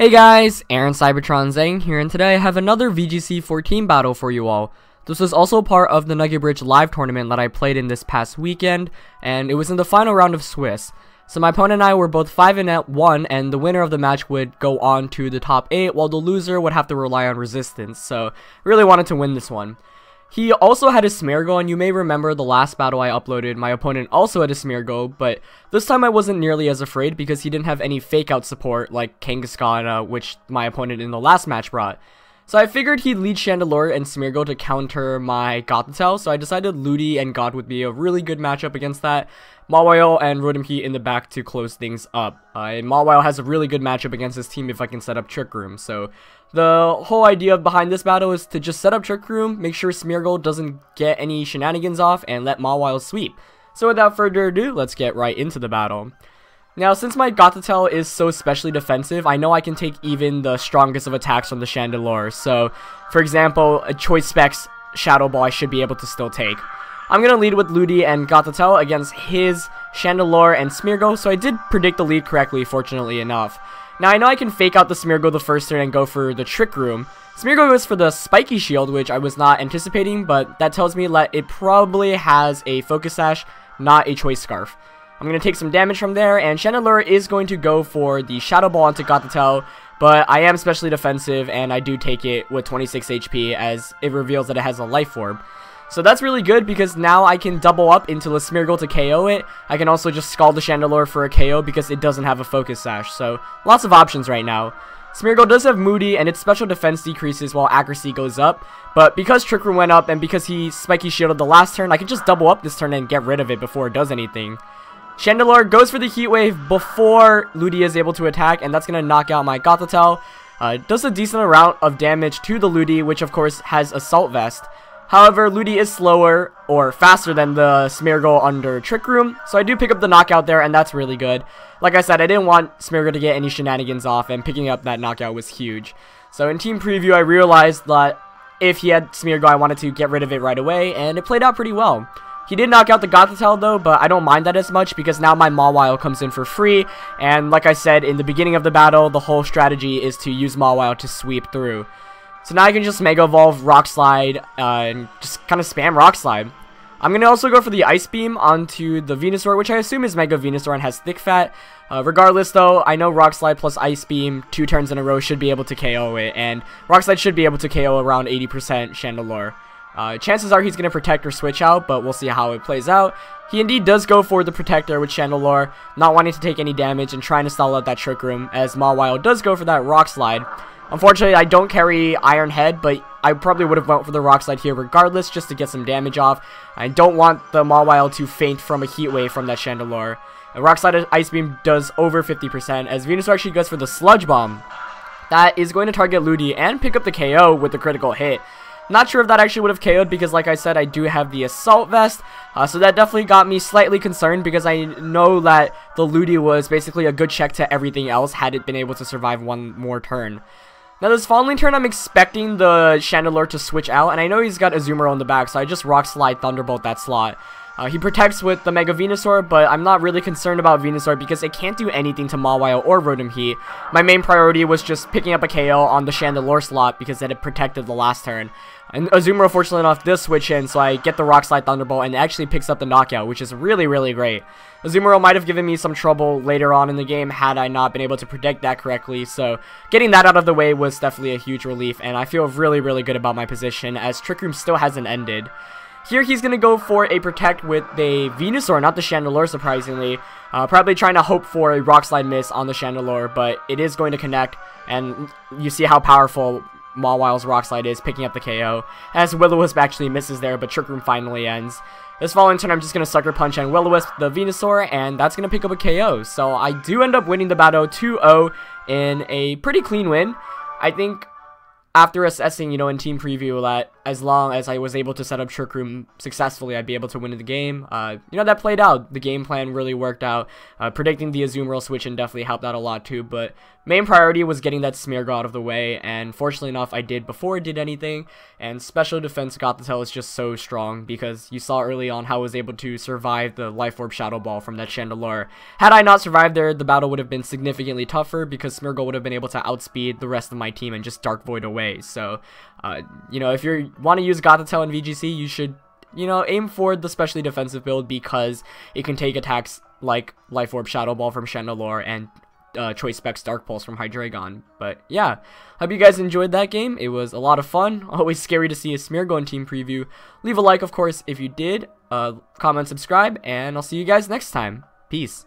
Hey guys, Aaron Cybertron Zhang here, and today I have another VGC 14 battle for you all. This was also part of the Nugget Bridge live tournament that I played in this past weekend, and it was in the final round of Swiss. So my opponent and I were both 5-1, and the winner of the match would go on to the top 8, while the loser would have to rely on resistance, so really wanted to win this one. He also had a Smeargle, and you may remember the last battle I uploaded, my opponent also had a Smeargle, but this time I wasn't nearly as afraid because he didn't have any fake out support like Kangaskhan, which my opponent in the last match brought. So I figured he'd lead Chandelure and Smeargle to counter my Gothitelle, so I decided Ludi and God would be a really good matchup against that. Mawile and Rotom in the back to close things up. And Mawile has a really good matchup against his team if I can set up Trick Room. So the whole idea behind this battle is to just set up Trick Room, make sure Smeargle doesn't get any shenanigans off, and let Mawile sweep. So without further ado, let's get right into the battle. Now, since my Gothitelle is so specially defensive, I know I can take even the strongest of attacks from the Chandelure. So, for example, a Choice Specs Shadow Ball I should be able to still take. I'm going to lead with Ludi and Gothitelle against his Chandelure and Smeargle, so I did predict the lead correctly, fortunately enough. Now, I know I can fake out the Smeargle the first turn and go for the Trick Room. Smeargle goes for the Spiky Shield, which I was not anticipating, but that tells me that it probably has a Focus Sash, not a Choice Scarf. I'm going to take some damage from there, and Chandelure is going to go for the Shadow Ball onto Gothitelle, but I am specially defensive, and I do take it with 26 HP as it reveals that it has a Life Orb. So that's really good because now I can double up into the Smeargle to KO it. I can also just Scald the Chandelure for a KO because it doesn't have a Focus Sash, so lots of options right now. Smeargle does have Moody, and its special defense decreases while accuracy goes up, but because Trick Room went up and because he Spiky Shielded the last turn, I can just double up this turn and get rid of it before it does anything. Chandelure goes for the Heat Wave before Ludi is able to attack, and that's going to knock out my Gothitelle. Does a decent amount of damage to the Ludi, which of course has Assault Vest. However, Ludi is slower, or faster than the Smeargle under Trick Room, so I do pick up the knockout there, and that's really good. Like I said, I didn't want Smeargle to get any shenanigans off, and picking up that knockout was huge. So in Team Preview, I realized that if he had Smeargle, I wanted to get rid of it right away, and it played out pretty well. He did knock out the Gothitelle though, but I don't mind that as much because now my Mawile comes in for free, and like I said in the beginning of the battle, the whole strategy is to use Mawile to sweep through. So now I can just Mega Evolve Rock Slide and just kind of spam Rock Slide. I'm going to also go for the Ice Beam onto the Venusaur, which I assume is Mega Venusaur and has Thick Fat. Regardless though, I know Rock Slide plus Ice Beam 2 turns in a row should be able to KO it, and Rock Slide should be able to KO around 80% Chandelure. Chances are he's going to Protect or Switch out, but we'll see how it plays out. He indeed does go for the Protector with Chandelure, not wanting to take any damage and trying to stall out that Trick Room, as Mawile does go for that Rock Slide. Unfortunately, I don't carry Iron Head, but I probably would have went for the Rock Slide here regardless, just to get some damage off. I don't want the Mawile to faint from a Heat Wave from that Chandelure. And Rock Slide Ice Beam does over 50%, as Venusaur actually goes for the Sludge Bomb. That is going to target Ludi and pick up the KO with the critical hit. Not sure if that actually would have KO'd because, like I said, I do have the Assault Vest, so that definitely got me slightly concerned because I know that the Ludi was basically a good check to everything else had it been able to survive one more turn. Now this following turn, I'm expecting the Chandelure to switch out, and I know he's got Azumarill in the back, so I just Rock Slide Thunderbolt that slot. He protects with the Mega Venusaur, but I'm not really concerned about Venusaur because it can't do anything to Mawile or Rotom. My main priority was just picking up a KO on the Chandelure slot because it had protected the last turn. And Azumarill, fortunately enough, does switch in, so I get the Rock Slide Thunderbolt and it actually picks up the knockout, which is really, really great. Azumarill might have given me some trouble later on in the game had I not been able to predict that correctly, so getting that out of the way was definitely a huge relief, and I feel really, really good about my position as Trick Room still hasn't ended. Here he's going to go for a Protect with a Venusaur, not the Chandelure surprisingly. Probably trying to hope for a Rock Slide miss on the Chandelure, but it is going to connect, and you see how powerful Mawile's Rock Slide is, picking up the KO. As Will-O-Wisp actually misses there, but Trick Room finally ends. This following turn, I'm just going to Sucker Punch on Will-O-Wisp the Venusaur, and that's going to pick up a KO. So I do end up winning the battle 2-0 in a pretty clean win. I think after assessing, in Team Preview that as long as I was able to set up Trick Room successfully, I'd be able to win the game. That played out. The game plan really worked out. Predicting the Azumarill switch in definitely helped out a lot too, but main priority was getting that Smeargle out of the way, and fortunately enough, I did before it did anything, and Special Defense Gothitelle is just so strong, because you saw early on how I was able to survive the Life Orb Shadow Ball from that Chandelure. Had I not survived there, the battle would have been significantly tougher, because Smeargle would have been able to outspeed the rest of my team and just Dark Void away. So, if you want to use Gothitelle in VGC, you should, aim for the specially defensive build, because it can take attacks like Life Orb Shadow Ball from Chandelure and Choice Specs Dark Pulse from Hydreigon. But yeah, hope you guys enjoyed that game. It was a lot of fun. Always scary to see a Smeargle in team preview. Leave a like, of course, if you did. Comment, subscribe, and I'll see you guys next time. Peace.